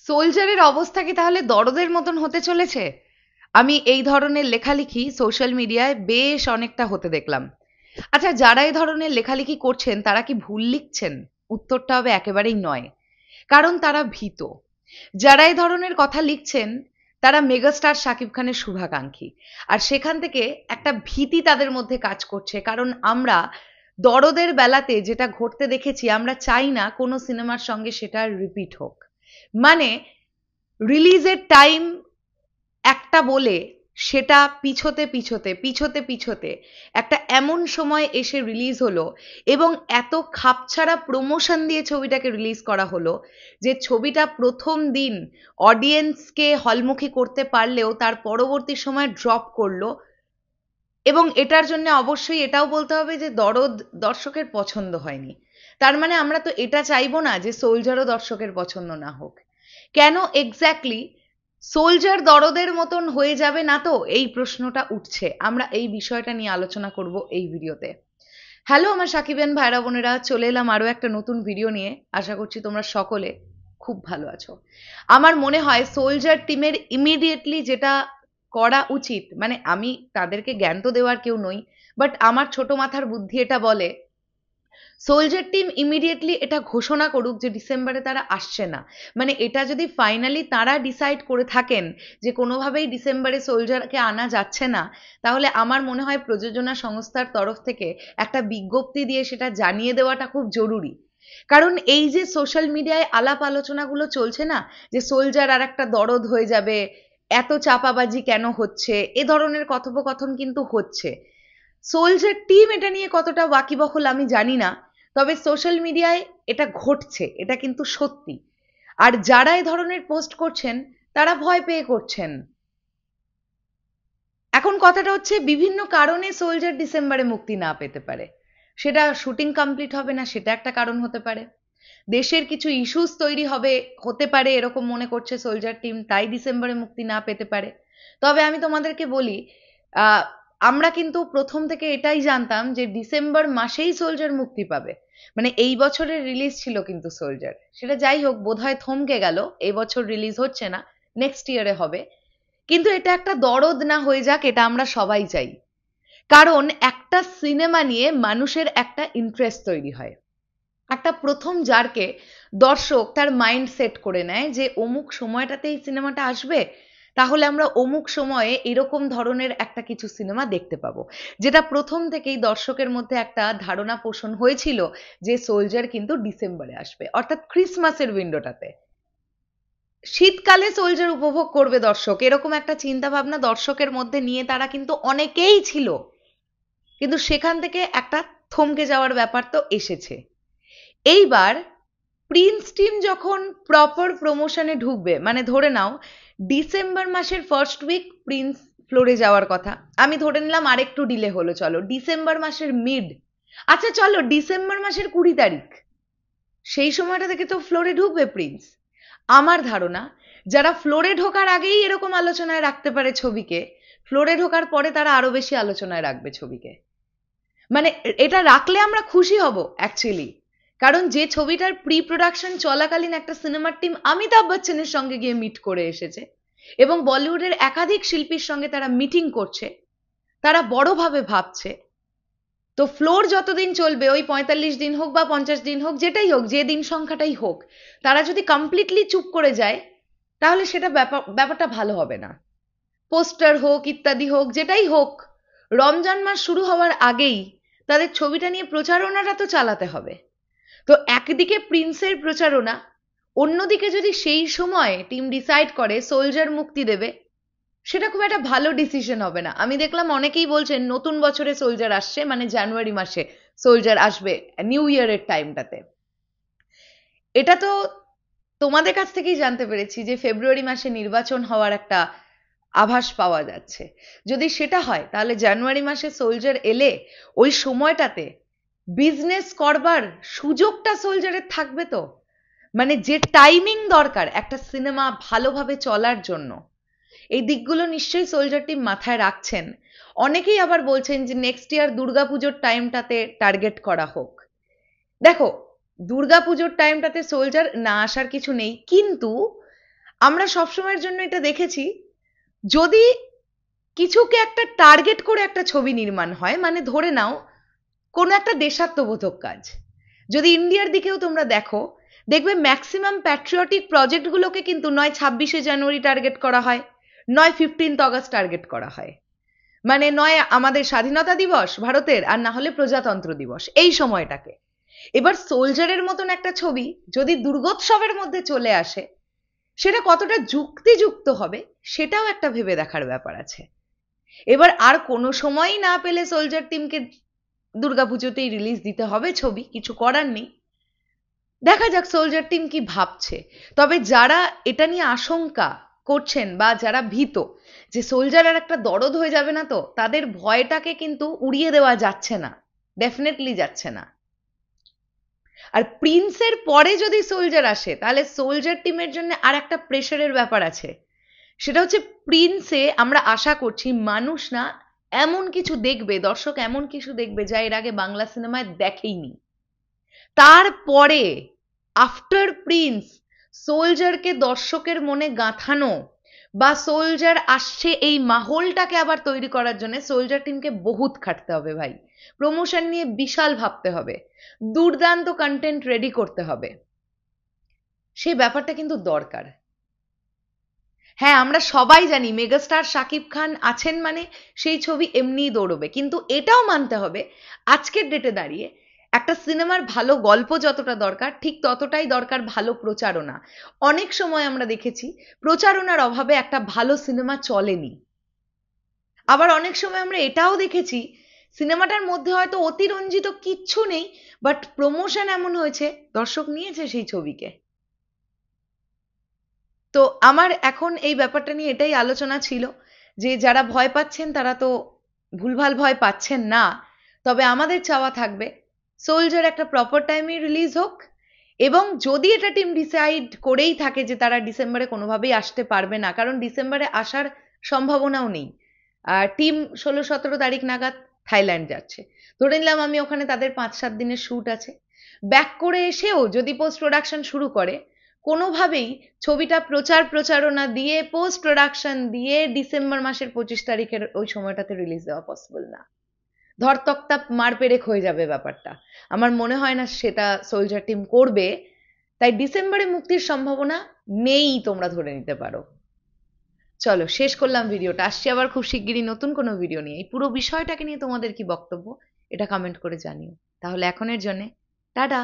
সোলজারের অবস্থা কি তাহলে দরদের মতন হতে চলেছে? আমি এই ধরনের লেখালেখি সোশ্যাল মিডিয়ায় বেশ অনেকটা হতে দেখলাম। আচ্ছা, যারা এই ধরনের লেখালেখি করছেন তারা কি ভুল লিখছেন? উত্তরটা হবে একেবারেই নয়। কারণ তারা ভীত। যারা এই ধরনের কথা লিখছেন তারা মেগাস্টার শাকিব খানের শুভাকাঙ্ক্ষী। আর সেখান থেকে একটা ভীতি তাদের মধ্যে কাজ করছে। কারণ আমরা দরদের বেলাতে যেটা ঘটতে দেখেছি, আমরা চাই না কোনো সিনেমার সঙ্গে সেটা রিপিট হোক। মানে রিলিজের টাইম একটা বলে সেটা পিছোতে একটা এমন সময় এসে রিলিজ হলো এবং এত খাপছাড়া প্রমোশন দিয়ে ছবিটাকে রিলিজ করা হলো যে ছবিটা প্রথম দিন অডিয়েন্সকে হলমুখী করতে পারলেও তার পরবর্তী সময় ড্রপ করলো। এবং এটার জন্য অবশ্যই এটাও বলতে হবে যে দরদ দর্শকের পছন্দ হয়নি। তার মানে আমরা তো এটা চাইবো না যে সোলজারও দর্শকের পছন্দ না হোক। কেন এক্স্যাক্টলি সোলজার দরদের মতন হয়ে যাবে না, তো এই প্রশ্নটা উঠছে। আমরা এই বিষয়টা নিয়ে আলোচনা করব এই ভিডিওতে। হ্যালো আমার সাকিবেন ভাইরা বোনেরা, চলে এলাম আরও একটা নতুন ভিডিও নিয়ে। আশা করছি তোমরা সকলে খুব ভালো আছো। আমার মনে হয় সোলজার টিমের ইমিডিয়েটলি যেটা করা উচিত, মানে আমি তাদেরকে জ্ঞান তো দেওয়ার কেউ নই, বাট আমার ছোট মাথার বুদ্ধি এটা বলে সোলজার টিম ইমিডিয়েটলি এটা ঘোষণা করুক যে ডিসেম্বরে তারা আসছে না। মানে এটা যদি ফাইনালি তারা ডিসাইড করে থাকেন যে কোনোভাবেই ডিসেম্বরে সোলজারকে আনা যাচ্ছে না, তাহলে আমার মনে হয় প্রযোজনা সংস্থার তরফ থেকে একটা বিজ্ঞপ্তি দিয়ে সেটা জানিয়ে দেওয়াটা খুব জরুরি। কারণ এই যে সোশ্যাল মিডিয়ায় আলাপ আলোচনাগুলো চলছে না, যে সোলজার আর একটা দরদ হয়ে যাবে, এত চাপাবাজি কেন হচ্ছে, এ ধরনের কথোপকথন কিন্তু হচ্ছে। সোলজার টিম এটা নিয়ে কতটা ওয়াকিবহুল আমি জানি না, তবে সোশ্যাল মিডিয়ায় এটা ঘটছে, এটা কিন্তু সত্যি। আর যারা এই ধরনের পোস্ট করছেন তারা ভয় পেয়ে করছেন। এখন কথাটা হচ্ছে বিভিন্ন কারণে সোলজার ডিসেম্বরে মুক্তি না পেতে পারে। সেটা শুটিং কমপ্লিট হবে না, সেটা একটা কারণ হতে পারে। দেশের কিছু ইস্যুস তৈরি হতে পারে এরকম মনে করছে সোলজার টিম, তাই ডিসেম্বরে মুক্তি না পেতে পারে। তবে আমি তোমাদেরকে বলি, আহ আমরা কিন্তু প্রথম থেকে এটাই জানতাম যে ডিসেম্বর মাসেই সোলজার মুক্তি পাবে। মানে এই বছরের রিলিজ ছিল কিন্তু সোলজার, সেটা যাই হোক বোধহয় থমকে গেল, এই বছর রিলিজ হচ্ছে না, নেক্সট ইয়ারে হবে। কিন্তু এটা একটা দরদ না হয়ে যাক, এটা আমরা সবাই চাই। কারণ একটা সিনেমা নিয়ে মানুষের একটা ইন্টারেস্ট তৈরি হয়। একটা প্রথম জারকে দর্শক তার মাইন্ড সেট করে নেয় যে অমুক সময়টাতে এই সিনেমাটা আসবে, তাহলে আমরা অমুক সময়ে এরকম ধরনের একটা কিছু সিনেমা দেখতে পাবো। যেটা প্রথম থেকেই দর্শকের মধ্যে একটা ধারণা পোষণ হয়েছিল যে সোলজার কিন্তু ডিসেম্বরে আসবে, অর্থাৎ ক্রিসমাসের উইন্ডোটাতে। শীতকালে সোলজার উপভোগ করবে দর্শক, এরকম একটা চিন্তা ভাবনা দর্শকের মধ্যে নিয়ে তারা কিন্তু অনেকেই ছিল। কিন্তু সেখান থেকে একটা থমকে যাওয়ার ব্যাপার তো এসেছে। এইবার প্রিন্স টিম যখন প্রপার প্রমোশনে ঢুকবে, মানে ধরে নাও ডিসেম্বর মাসের ফার্স্ট উইক প্রিন্স ফ্লোরে যাওয়ার কথা, আমি ধরে নিলাম আরেকটু ডিলে হলো, চলো ডিসেম্বর মাসের মিড, আচ্ছা চলো ডিসেম্বর মাসের 20 তারিখ, সেই সময়টা থেকে তো ফ্লোরে ঢুকবে প্রিন্স। আমার ধারণা যারা ফ্লোরে ঢোকার আগেই এরকম আলোচনায় রাখতে পারে ছবিকে, ফ্লোরে ঢোকার পরে তারা আরো বেশি আলোচনায় রাখবে ছবিকে। মানে এটা রাখলে আমরা খুশি হব অ্যাকচুয়ালি। কারণ যে ছবিটার প্রি প্রোডাকশন চলাকালীন একটা সিনেমার টিম অমিতাভ বচ্চনের সঙ্গে গিয়ে মিট করে এসেছে এবং বলিউডের একাধিক শিল্পীর সঙ্গে তারা মিটিং করছে, তারা বড়ভাবে ভাবছে। তো ফ্লোর যতদিন চলবে, ওই 45 দিন হোক বা 50 দিন হোক, যেটাই হোক, যে দিন সংখ্যাটাই হোক, তারা যদি কমপ্লিটলি চুপ করে যায় তাহলে সেটা ব্যাপারটা ভালো হবে না। পোস্টার হোক ইত্যাদি হোক যেটাই হোক, রমজান মাস শুরু হওয়ার আগেই তাদের ছবিটা নিয়ে প্রচারণাটা তো চালাতে হবে। তো একদিকে প্রিন্সের প্রচারণা, অন্যদিকে যদি সেই সময় টিম ডিসাইড করে সোলজার মুক্তি দেবে, সেটা খুব একটা ভালো ডিসিশন হবে না। আমি দেখলাম অনেকেই বলছেন নতুন বছরে সোলজার আসছে, মানে জানুয়ারি মাসে সোলজার আসবে নিউ ইয়ারের টাইমটাতে। এটা তো তোমাদের কাছ থেকেই জানতে পেরেছি যে ফেব্রুয়ারি মাসে নির্বাচন হওয়ার একটা আভাস পাওয়া যাচ্ছে। যদি সেটা হয় তাহলে জানুয়ারি মাসে সোলজার এলে ওই সময়টাতে বিজনেস করবার সুযোগটা সোলজারের থাকবে তো। মানে যে টাইমিং দরকার একটা সিনেমা ভালোভাবে চলার জন্য, এই দিকগুলো নিশ্চয়ই সোলজার টিম মাথায় রাখছেন। অনেকেই আবার বলছেন যে নেক্সট ইয়ার দুর্গাপুজোর টাইমটাতে টার্গেট করা হোক। দেখো দুর্গাপুজোর টাইমটাতে সোলজার না আসার কিছু নেই, কিন্তু আমরা সবসময়ের জন্য এটা দেখেছি, যদি কিছুকে একটা টার্গেট করে একটা ছবি নির্মাণ হয়, মানে ধরে নাও কোনো একটা দেশাত্মবোধক কাজ, যদি ইন্ডিয়ার দিকেও তোমরা দেখো, দেখবে ম্যাক্সিমাম প্যাট্রিয়টিক প্রজেক্টগুলোকে কিন্তু নয় 26শে জানুয়ারি টার্গেট করা হয়, নয় 15th অগস্ট টার্গেট করা হয়, মানে নয় আমাদের স্বাধীনতা দিবস ভারতের, আর না হলে প্রজাতন্ত্র দিবস, এই সময়টাকে। এবার সোলজারের মতন একটা ছবি যদি দুর্গোৎসবের মধ্যে চলে আসে, সেটা কতটা যুক্তিযুক্ত হবে সেটাও একটা ভেবে দেখার ব্যাপার আছে। এবার আর কোনো সময়ই না পেলে সোলজার টিমকে দুর্গাপুজোতেই রিলিজ দিতে হবে ছবি, কিছু করার নেই। দেখা যাক সোলজার টিম কি ভাবছে। তবে যারা এটা নিয়ে আশঙ্কা করছেন বা যারা ভীত যে সোলজার আর একটা দরদ হয়ে যাবে না, তো তাদের ভয়টাকে কিন্তু উড়িয়ে দেওয়া যাচ্ছে না, ডেফিনেটলি যাচ্ছে না। আর প্রিন্সের পরে যদি সোলজার আসে, তাহলে সোলজার টিমের জন্য আর একটা প্রেশারের ব্যাপার আছে। সেটা হচ্ছে প্রিন্সে আমরা আশা করছি মানুষ না এমন কিছু দেখবে, দর্শক এমন কিছু দেখবে যা এর আগে বাংলা সিনেমায় দেখেইনি। তারপরে আফটার প্রিন্স সোলজারকে দর্শকের মনে গাঁথানো বা সোলজার আসছে এই মাহলটাকে আবার তৈরি করার জন্য সোলজার টিমকে বহুত খাটতে হবে ভাই। প্রমোশন নিয়ে বিশাল ভাবতে হবে, দুর্দান্ত কন্টেন্ট রেডি করতে হবে, সেই ব্যাপারটা কিন্তু দরকার। হ্যাঁ, আমরা সবাই জানি মেগাস্টার শাকিব খান আছেন মানে সেই ছবি এমনিই দৌড়বে, কিন্তু এটাও মানতে হবে আজকের ডেটে দাঁড়িয়ে একটা সিনেমার ভালো গল্প যতটা দরকার, ঠিক ততটাই দরকার ভালো প্রচারণা। অনেক সময় আমরা দেখেছি প্রচারণার অভাবে একটা ভালো সিনেমা চলেনি। আবার অনেক সময় আমরা এটাও দেখেছি সিনেমাটার মধ্যে হয়তো অতিরঞ্জিত কিচ্ছু নেই, বাট প্রমোশন এমন হয়েছে দর্শক নিয়েছে সেই ছবিকে। তো আমার এখন এই ব্যাপারটা নিয়ে এটাই আলোচনা ছিল যে যারা ভয় পাচ্ছেন তারা তো ভুলভাল ভয় পাচ্ছেন না, তবে আমাদের চাওয়া থাকবে সোলজার একটা প্রপার টাইমে রিলিজ হোক, এবং যদি এটা টিম ডিসাইড করেই থাকে যে তারা ডিসেম্বরে কোনোভাবেই আসতে পারবে না, কারণ ডিসেম্বরে আসার সম্ভাবনাও নেই, আর টিম 16-17 তারিখ নাগাদ থাইল্যান্ড যাচ্ছে, ধরে নিলাম আমি ওখানে তাদের 5-7 দিনের শ্যুট আছে, ব্যাক করে এসেও যদি পোস্ট প্রোডাকশন শুরু করে, কোনোভাবেই ছবিটা প্রচারণা দিয়ে পোস্ট প্রোডাকশন দিয়ে ডিসেম্বর মাসের 25 তারিখের ওই সময়টাতে রিলিজ দেওয়া পসিবল না। ধরতক্তা মার পেরেক হয়ে যাবে ব্যাপারটা। আমার মনে হয় না সেটা সোলজার টিম করবে, তাই ডিসেম্বরে মুক্তির সম্ভাবনা নেই তোমরা ধরে নিতে পারো। চলো শেষ করলাম ভিডিওটা, আসছি আবার খুব শিগগিরই নতুন কোনো ভিডিও নিয়ে। এই পুরো বিষয়টাকে নিয়ে তোমাদের কি বক্তব্য এটা কমেন্ট করে জানিও। তাহলে এখনের জন্য টাটা।